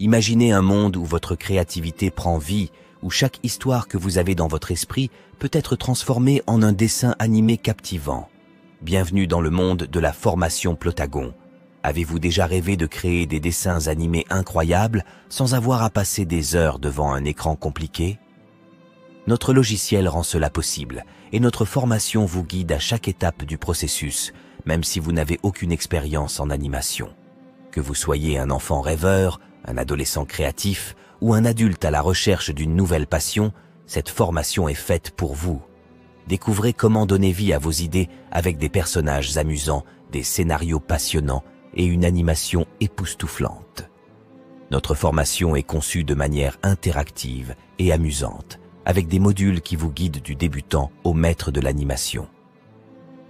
Imaginez un monde où votre créativité prend vie, où chaque histoire que vous avez dans votre esprit peut être transformée en un dessin animé captivant. Bienvenue dans le monde de la formation Plotagon. Avez-vous déjà rêvé de créer des dessins animés incroyables sans avoir à passer des heures devant un écran compliqué? Notre logiciel rend cela possible et notre formation vous guide à chaque étape du processus, même si vous n'avez aucune expérience en animation. Que vous soyez un enfant rêveur, un adolescent créatif ou un adulte à la recherche d'une nouvelle passion, cette formation est faite pour vous. Découvrez comment donner vie à vos idées avec des personnages amusants, des scénarios passionnants et une animation époustouflante. Notre formation est conçue de manière interactive et amusante, avec des modules qui vous guident du débutant au maître de l'animation.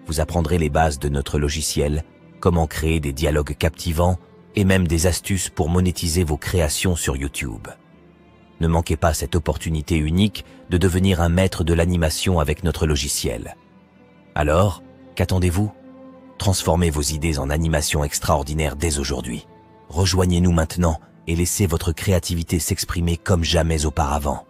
Vous apprendrez les bases de notre logiciel, comment créer des dialogues captivants et même des astuces pour monétiser vos créations sur YouTube. Ne manquez pas cette opportunité unique de devenir un maître de l'animation avec notre logiciel. Alors, qu'attendez-vous? Transformez vos idées en animation extraordinaire dès aujourd'hui. Rejoignez-nous maintenant et laissez votre créativité s'exprimer comme jamais auparavant.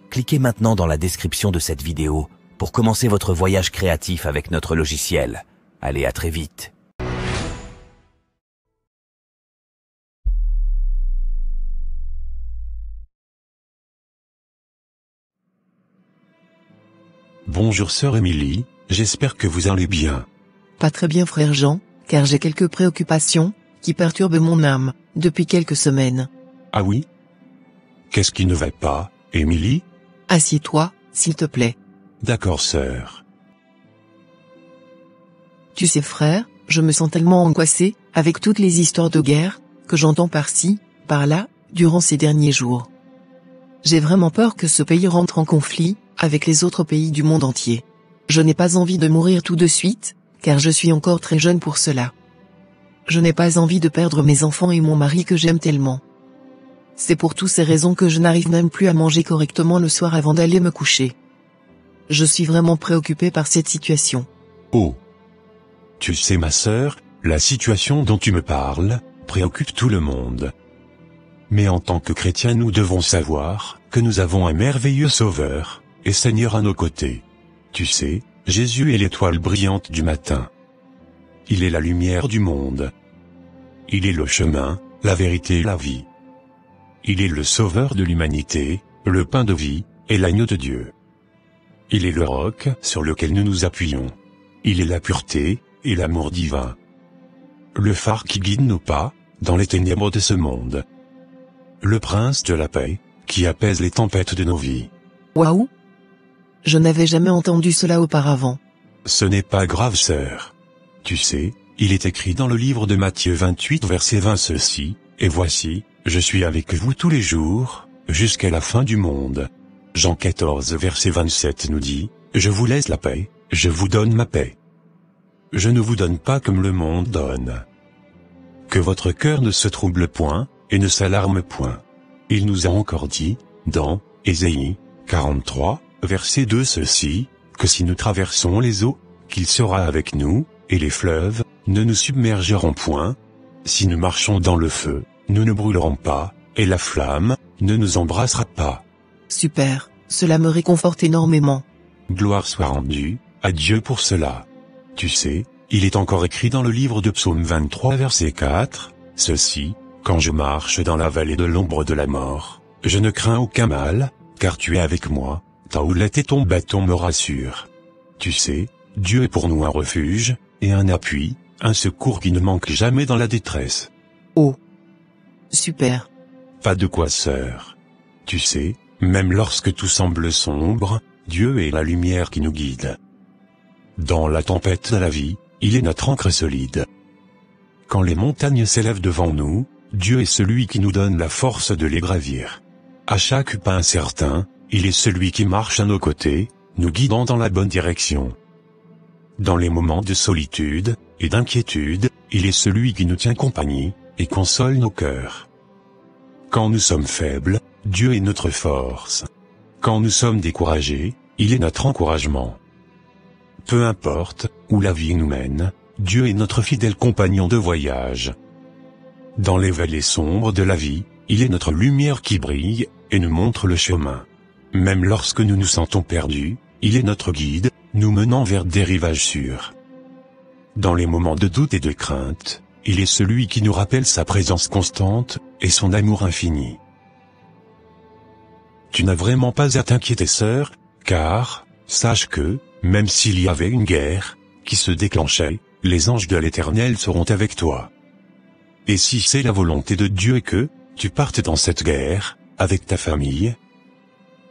Cliquez maintenant dans la description de cette vidéo pour commencer votre voyage créatif avec notre logiciel. Allez, à très vite. Bonjour sœur Émilie, j'espère que vous allez bien. Pas très bien frère Jean, car j'ai quelques préoccupations, qui perturbent mon âme, depuis quelques semaines. Ah oui? Qu'est-ce qui ne va pas, Émilie? Assieds-toi, s'il te plaît. D'accord sœur. Tu sais frère, je me sens tellement angoissée, avec toutes les histoires de guerre, que j'entends par-ci, par-là, durant ces derniers jours. J'ai vraiment peur que ce pays rentre en conflit, avec les autres pays du monde entier. Je n'ai pas envie de mourir tout de suite, car je suis encore très jeune pour cela. Je n'ai pas envie de perdre mes enfants et mon mari que j'aime tellement. C'est pour toutes ces raisons que je n'arrive même plus à manger correctement le soir avant d'aller me coucher. Je suis vraiment préoccupée par cette situation. Oh. Tu sais ma sœur, la situation dont tu me parles, préoccupe tout le monde. Mais en tant que chrétiens nous devons savoir que nous avons un merveilleux Sauveur et Seigneur à nos côtés. Tu sais, Jésus est l'étoile brillante du matin. Il est la lumière du monde. Il est le chemin, la vérité et la vie. Il est le Sauveur de l'humanité, le pain de vie, et l'agneau de Dieu. Il est le roc sur lequel nous nous appuyons. Il est la pureté et l'amour divin. Le phare qui guide nos pas dans les ténèbres de ce monde. Le prince de la paix, qui apaise les tempêtes de nos vies. Waouh! Je n'avais jamais entendu cela auparavant. Ce n'est pas grave sœur. Tu sais, il est écrit dans le livre de Matthieu 28 verset 20 ceci, « Et voici, je suis avec vous tous les jours, jusqu'à la fin du monde. » Jean 14 verset 27 nous dit, « Je vous laisse la paix, je vous donne ma paix. Je ne vous donne pas comme le monde donne. » Que votre cœur ne se trouble point, et ne s'alarme point. Il nous a encore dit, dans Ésaïe 43, verset 2 ceci, que si nous traversons les eaux, qu'il sera avec nous, et les fleuves ne nous submergeront point. Si nous marchons dans le feu, nous ne brûlerons pas, et la flamme ne nous embrassera pas. Super, cela me réconforte énormément. Gloire soit rendue à Dieu pour cela. Tu sais, il est encore écrit dans le livre de Psaume 23 verset 4, ceci, « Quand je marche dans la vallée de l'ombre de la mort, je ne crains aucun mal, car tu es avec moi, ta houlette et ton bâton me rassurent. » Tu sais, Dieu est pour nous un refuge, et un appui, un secours qui ne manque jamais dans la détresse. Oh! Super! Pas de quoi sœur. Tu sais, même lorsque tout semble sombre, Dieu est la lumière qui nous guide. Dans la tempête de la vie, il est notre ancre solide. Quand les montagnes s'élèvent devant nous, Dieu est celui qui nous donne la force de les gravir. À chaque pas incertain, il est celui qui marche à nos côtés, nous guidant dans la bonne direction. Dans les moments de solitude et d'inquiétude, il est celui qui nous tient compagnie et console nos cœurs. Quand nous sommes faibles, Dieu est notre force. Quand nous sommes découragés, il est notre encouragement. Peu importe où la vie nous mène, Dieu est notre fidèle compagnon de voyage. Dans les vallées sombres de la vie, il est notre lumière qui brille, et nous montre le chemin. Même lorsque nous nous sentons perdus, il est notre guide, nous menant vers des rivages sûrs. Dans les moments de doute et de crainte, il est celui qui nous rappelle sa présence constante, et son amour infini. Tu n'as vraiment pas à t'inquiéter, sœur, car, sache que, même s'il y avait une guerre, qui se déclenchait, les anges de l'Éternel seront avec toi. Et si c'est la volonté de Dieu et que, tu partes dans cette guerre, avec ta famille,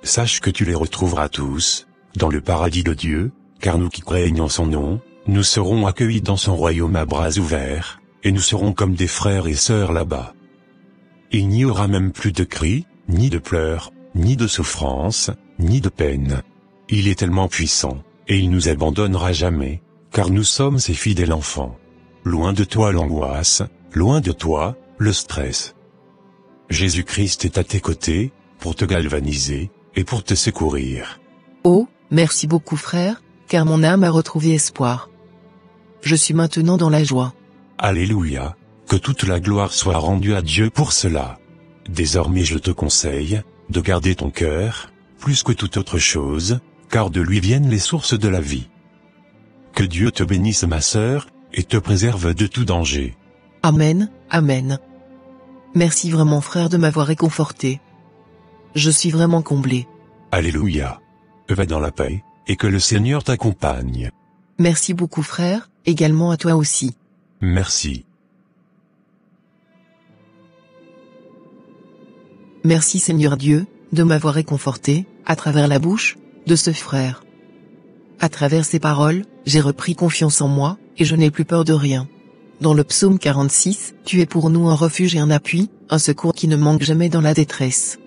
sache que tu les retrouveras tous, dans le paradis de Dieu, car nous qui craignons son nom, nous serons accueillis dans son royaume à bras ouverts, et nous serons comme des frères et sœurs là-bas. Il n'y aura même plus de cris, ni de pleurs, ni de souffrance, ni de peine. Il est tellement puissant, et il nous abandonnera jamais, car nous sommes ses fidèles enfants. Loin de toi l'angoisse, loin de toi, le stress. Jésus-Christ est à tes côtés, pour te galvaniser, et pour te secourir. Oh, merci beaucoup frère, car mon âme a retrouvé espoir. Je suis maintenant dans la joie. Alléluia, que toute la gloire soit rendue à Dieu pour cela. Désormais je te conseille, de garder ton cœur, plus que toute autre chose, car de lui viennent les sources de la vie. Que Dieu te bénisse ma sœur, et te préserve de tout danger. Amen, amen. Merci vraiment frère de m'avoir réconforté. Je suis vraiment comblé. Alléluia. Va dans la paix, et que le Seigneur t'accompagne. Merci beaucoup frère, également à toi aussi. Merci. Merci Seigneur Dieu, de m'avoir réconforté, à travers la bouche, de ce frère. À travers ces paroles, j'ai repris confiance en moi, et je n'ai plus peur de rien. Dans le psaume 46, tu es pour nous un refuge et un appui, un secours qui ne manque jamais dans la détresse.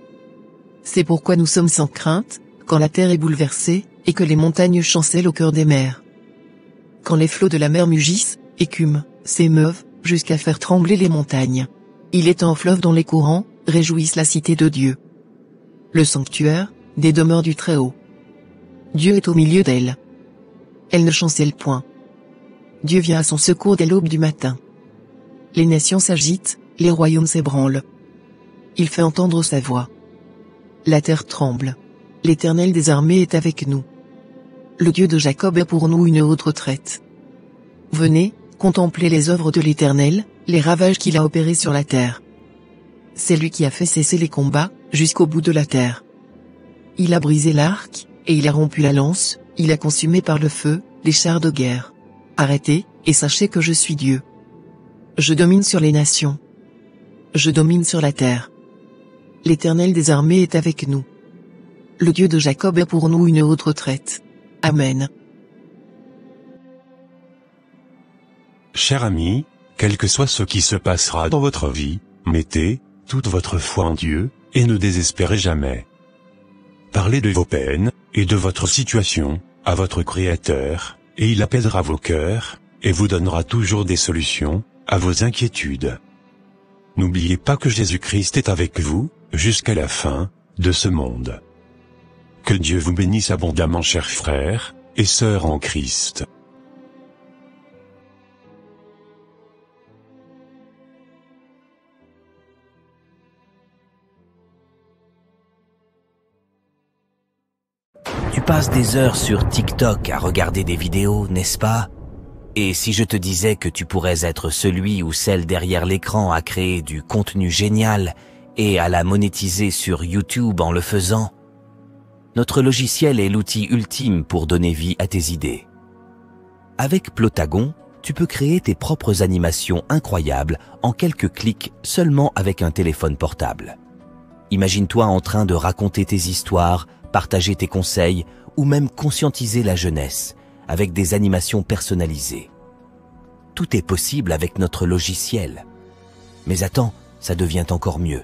C'est pourquoi nous sommes sans crainte, quand la terre est bouleversée, et que les montagnes chancellent au cœur des mers. Quand les flots de la mer mugissent, écument, s'émeuvent, jusqu'à faire trembler les montagnes. Il est un fleuve dont les courants, réjouissent la cité de Dieu. Le sanctuaire, des demeures du Très-Haut. Dieu est au milieu d'elle. Elle ne chancelle point. Dieu vient à son secours dès l'aube du matin. Les nations s'agitent, les royaumes s'ébranlent. Il fait entendre sa voix. La terre tremble. L'Éternel des armées est avec nous. Le Dieu de Jacob est pour nous une haute retraite. Venez, contemplez les œuvres de l'Éternel, les ravages qu'il a opérés sur la terre. C'est lui qui a fait cesser les combats, jusqu'au bout de la terre. Il a brisé l'arc, et il a rompu la lance, il a consumé par le feu, les chars de guerre. Arrêtez, et sachez que je suis Dieu. Je domine sur les nations. Je domine sur la terre. L'Éternel des armées est avec nous. Le Dieu de Jacob est pour nous une haute retraite. Amen. Cher ami, quel que soit ce qui se passera dans votre vie, mettez toute votre foi en Dieu, et ne désespérez jamais. Parlez de vos peines, et de votre situation, à votre Créateur, et il apaisera vos cœurs, et vous donnera toujours des solutions, à vos inquiétudes. N'oubliez pas que Jésus-Christ est avec vous, jusqu'à la fin, de ce monde. Que Dieu vous bénisse abondamment chers frères, et sœurs en Christ. Tu passes des heures sur TikTok à regarder des vidéos, n'est-ce pas? Et si je te disais que tu pourrais être celui ou celle derrière l'écran à créer du contenu génial et à la monétiser sur YouTube en le faisant? Notre logiciel est l'outil ultime pour donner vie à tes idées. Avec Plotagon, tu peux créer tes propres animations incroyables en quelques clics seulement avec un téléphone portable. Imagine-toi en train de raconter tes histoires, partager tes conseils ou même conscientiser la jeunesse avec des animations personnalisées. Tout est possible avec notre logiciel. Mais attends, ça devient encore mieux.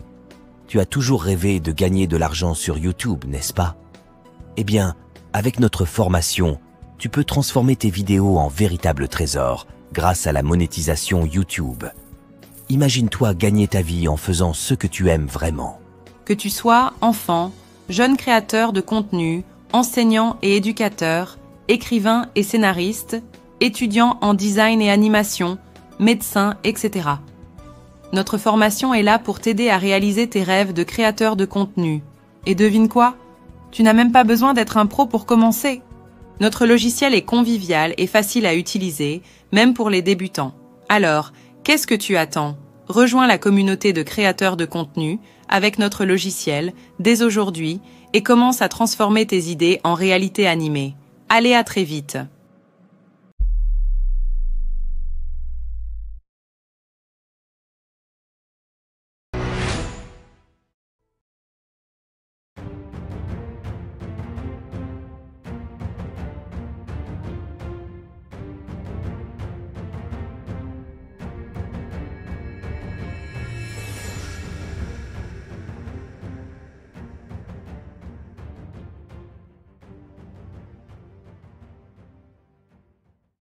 Tu as toujours rêvé de gagner de l'argent sur YouTube, n'est-ce pas? Eh bien, avec notre formation, tu peux transformer tes vidéos en véritables trésors grâce à la monétisation YouTube. Imagine-toi gagner ta vie en faisant ce que tu aimes vraiment. Que tu sois enfant, jeune créateur de contenu, enseignant et éducateur, écrivain et scénariste, étudiant en design et animation, médecin, etc. Notre formation est là pour t'aider à réaliser tes rêves de créateur de contenu. Et devine quoi? Tu n'as même pas besoin d'être un pro pour commencer. Notre logiciel est convivial et facile à utiliser, même pour les débutants. Alors, qu'est-ce que tu attends? Rejoins la communauté de créateurs de contenu avec notre logiciel dès aujourd'hui et commence à transformer tes idées en réalité animée. Allez, à très vite!